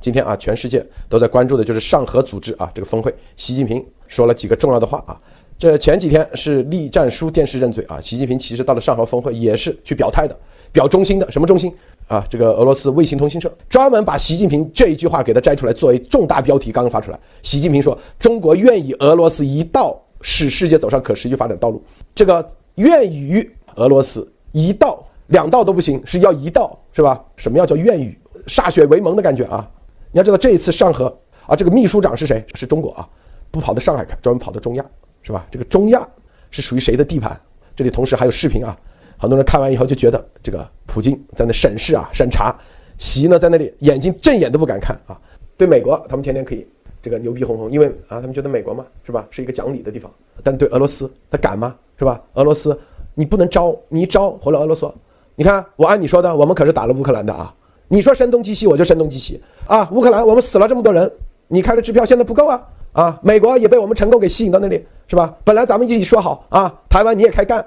今天啊，全世界都在关注的就是上合组织啊这个峰会，习近平说了几个重要的话啊。这前几天是栗战书电视认罪啊，习近平其实到了上合峰会也是去表态的，表忠心的。什么忠心啊？这个俄罗斯卫星通讯社专门把习近平这一句话给他摘出来作为重大标题，刚刚发出来。习近平说，中国愿与俄罗斯一道使世界走上可持续发展道路。这个愿与俄罗斯一道，两道都不行，是要一道，是吧？什么叫愿与？歃血为盟的感觉啊！你要知道这一次上合啊，这个秘书长是谁？是中国啊，不跑到上海看，专门跑到中亚，是吧？这个中亚是属于谁的地盘？这里同时还有视频啊，很多人看完以后就觉得这个普京在那审视啊、审查，习呢在那里眼睛正眼都不敢看啊。对美国，他们天天可以这个牛逼哄哄，因为啊，他们觉得美国嘛，是吧，是一个讲理的地方。但对俄罗斯，他敢吗？是吧？俄罗斯你不能招，你一招回了俄罗斯，你看我按你说的，我们可是打了乌克兰的啊。你说声东击西，我就声东击西啊！乌克兰我们死了这么多人，你开的支票现在不够啊！啊，美国也被我们成功给吸引到那里，是吧？本来咱们一起说好啊，台湾你也开干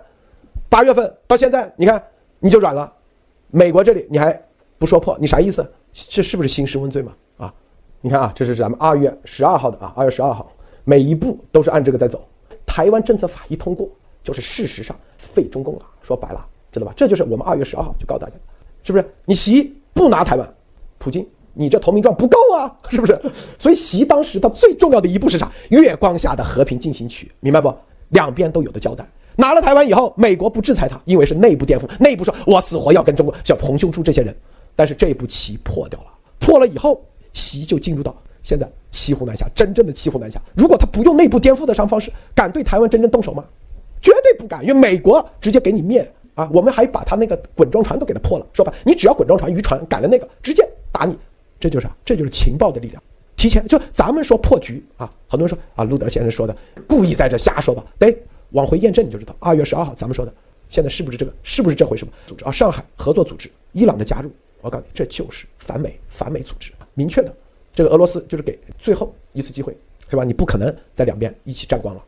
，8月份到现在，你看你就软了，美国这里你还不说破，你啥意思？这是不是兴师问罪嘛？啊，你看啊，这是咱们2月12号的啊，2月12号，每一步都是按这个在走。台湾政策法一通过，就是事实上废中共了，说白了，知道吧？这就是我们2月12号就告诉大家，是不是？你习不拿台湾，普京，你这投名状不够啊，是不是？所以习当时他最重要的一步是啥？月光下的和平进行曲，明白不？两边都有的交代。拿了台湾以后，美国不制裁他，因为是内部颠覆，内部说我死活要跟中国，像洪秀柱这些人。但是这一步棋破掉了，破了以后，习就进入到现在骑虎难下，真正的骑虎难下。如果他不用内部颠覆的方式，敢对台湾真正动手吗？绝对不敢，因为美国直接给你灭。啊，我们还把他那个滚装船都给他破了，说吧，你只要滚装船、渔船赶了那个，直接打你，这就是啥？这就是情报的力量。提前就咱们说破局啊，很多人说啊，路德先生说的，故意在这瞎说吧？得往回验证你就知道。2月12号咱们说的，现在是不是这个？是不是这回事？组织啊，上海合作组织，伊朗的加入，我告诉你，这就是反美组织，明确的。这个俄罗斯就是给最后一次机会，是吧？你不可能在两边一起战光了。